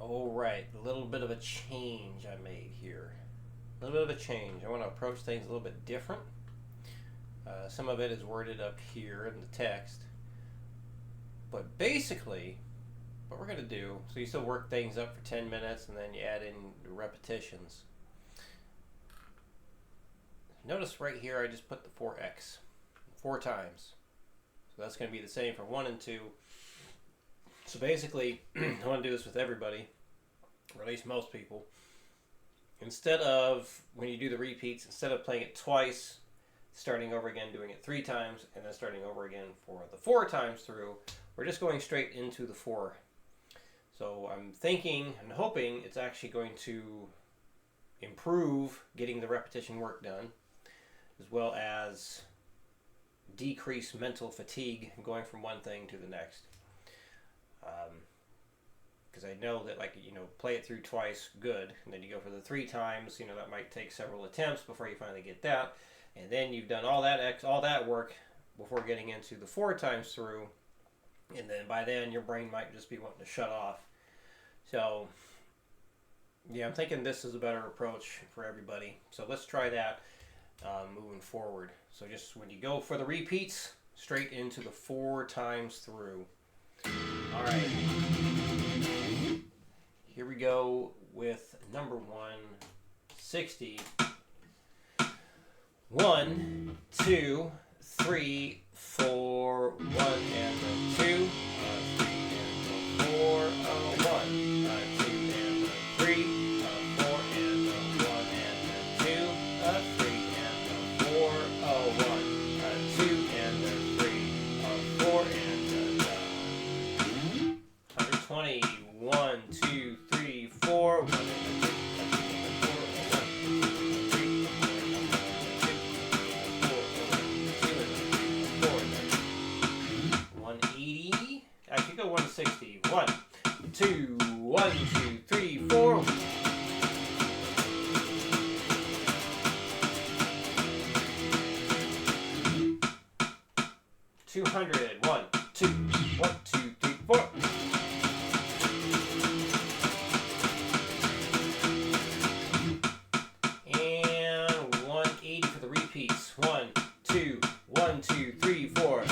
All right, a little bit of a change I made here. A little bit of a change. I want to approach things a little bit different. Some of it is worded up here in the text. But basically, what we're going to do, so you still work things up for 10 minutes and then you add in repetitions. Notice right here I just put the 4x 4 times. So that's going to be the same for 1 and 2. So basically, I want to do this with everybody, or at least most people. Instead of, when you do the repeats, instead of playing it twice, starting over again, doing it 3 times, and then starting over again for the 4 times through, we're just going straight into the 4. So I'm thinking and hoping it's actually going to improve getting the repetition work done, as well as decrease mental fatigue going from one thing to the next. Because I know that, play it through twice, good, and then you go for the 3 times, that might take several attempts before you finally get that, and then you've done all that work before getting into the 4 times through, and then by then your brain might just be wanting to shut off. So yeah, I'm thinking this is a better approach for everybody. So let's try that moving forward. So just when you go for the repeats, straight into the 4 times through. All right. Here we go with number 160. 1, 2, 3, 4, 1 and a 2, 3 and a 4, 1, 2 and a 3, 4 and a 1 and a 2, 3 and a 4, 1, 2 and a 3, 4 and a 120. 1, 2, 3, 4, 1 and a 2, 180. Actually, go 160. 1, 2, 1, 2, 3, 4. 200. 1, 2, 1, 2, 3, 4. And 180 for the repeats. 1, 2, 1, 2, 3, 4.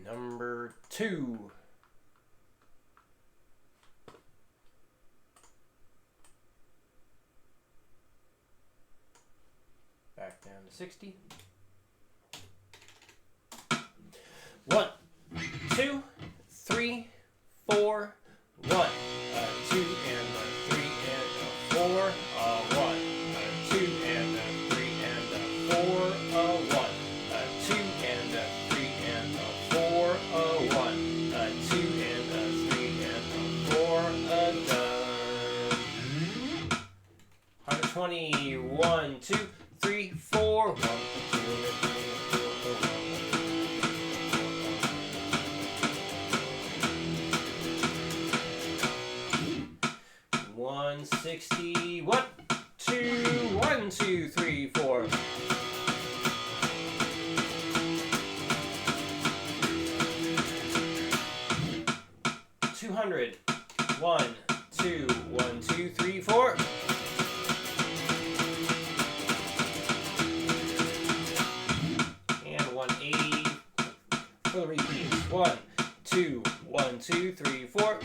Number 2. Back down to 60. 1, 2, 3, 4, 1, 2 and a 3 and a 4, 1, 2 and a 3 and a 4, 1, 2 and a 3 and a 4, 1, 2 and a 3 and a 4, done. 120. 1, 2, 3, 4, 1, 2 and 3. 160. 1, 2, 1, 2, 3, 4. 200. 1, 2, 1, 2, 3, 4. 180 for the repeats. 1, 2, 1, 2, 3, 4.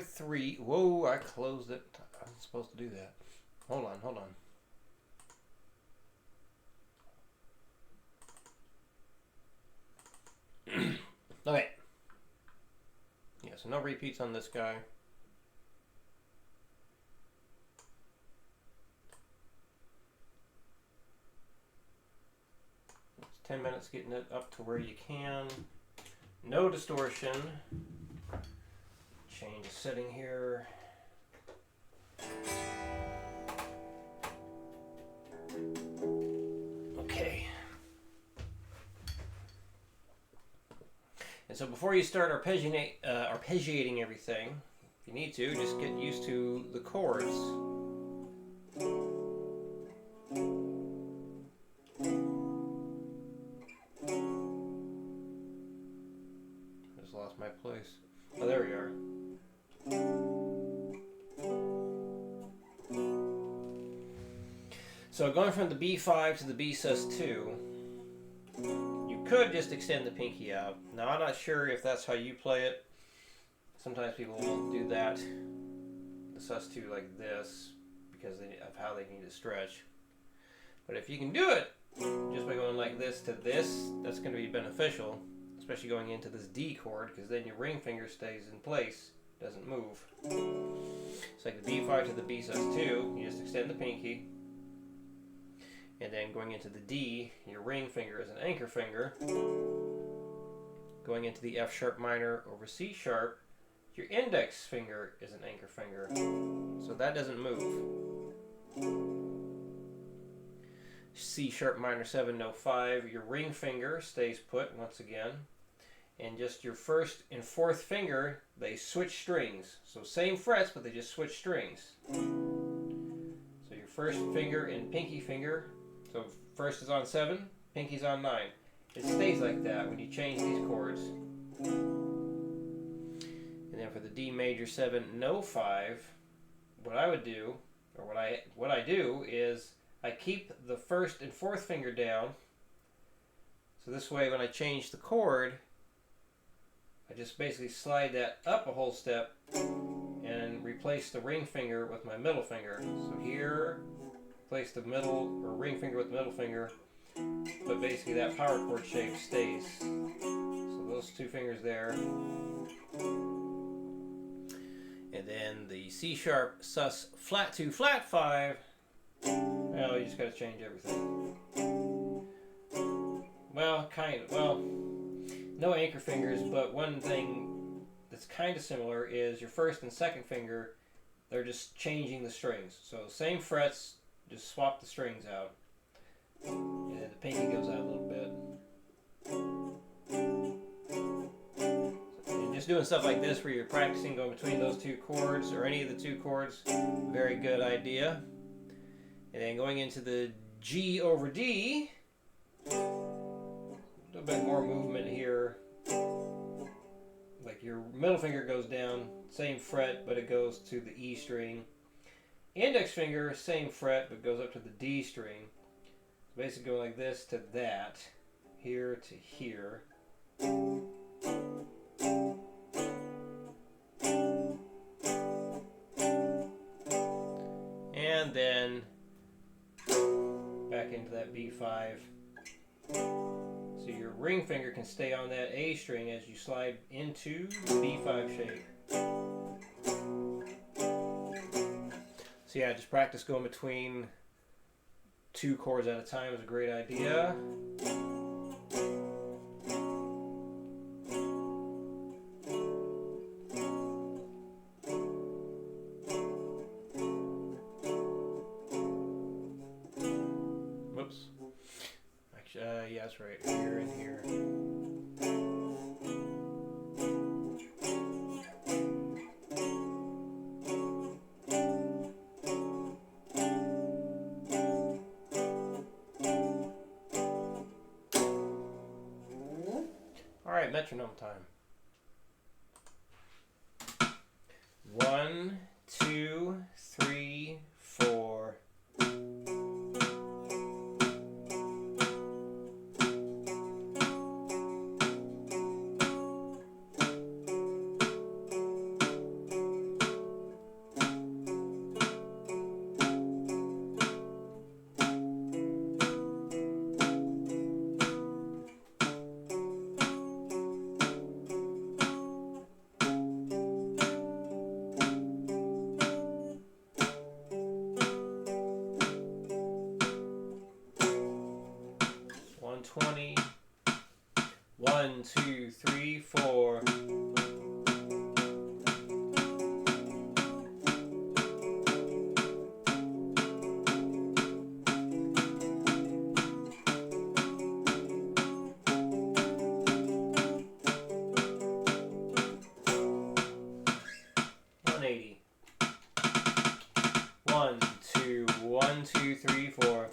3. Whoa, I closed it. I'm supposed to do that. Hold on. Okay. Yeah, so no repeats on this guy. It's 10 minutes getting it up to where you can. No distortion. Change the setting here. Okay. And so before you start arpeggiating everything, if you need to, just get used to the chords. Just lost my place. Oh, there we are. So going from the B5 to the B sus2, you could just extend the pinky out. Now I'm not sure if that's how you play it. Sometimes people will do that, the sus2 like this, because of how they need to stretch. But if you can do it just by going like this to this, that's going to be beneficial, especially going into this D chord, because then your ring finger stays in place, doesn't move. It's like the B5 to the B sus2, you just extend the pinky. And then going into the D, your ring finger is an anchor finger. Going into the F sharp minor over C sharp, your index finger is an anchor finger. So that doesn't move. C sharp minor 7 no 5, your ring finger stays put once again. And just your first and fourth finger, they switch strings. So same frets, but they just switch strings. So your first finger and pinky finger, so first is on 7, pinky's on 9. It stays like that when you change these chords. And then for the D major 7 no 5, what I would do, or what I do is I keep the first and fourth finger down. So this way when I change the chord, I just basically slide that up a whole step and replace the ring finger with my middle finger. So here, place the middle or ring finger with the middle finger, but basically that power chord shape stays. So those two fingers there. And then the C sharp sus flat 2 flat 5. Well, you just got to change everything. Well, kind of. Well, no anchor fingers, but one thing that's kind of similar is your first and second finger, they're just changing the strings. So same frets, just swap the strings out. And then the pinky goes out a little bit. And just doing stuff like this where you're practicing going between those two chords or any of the two chords, very good idea. And then going into the G over D, a little bit more movement here. Like your middle finger goes down, same fret, but it goes to the E string. Index finger, same fret, but goes up to the D string. So basically going like this to that, here to here. And then back into that B5. So your ring finger can stay on that A string as you slide into the B5 shape. So yeah, just practice going between two chords at a time is a great idea. Whoops. Actually, yeah, that's right. Here and here. Alright, metronome time. 1, 2, 3, 4. 120. 1, 2, 3, 4. One, two, 1, 2, 3, 4.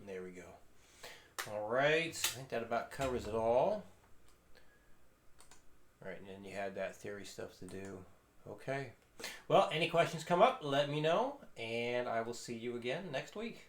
There we go. All right, I think that about covers it all. All right, and then you had that theory stuff to do. Okay. Well, any questions come up, let me know, and I will see you again next week.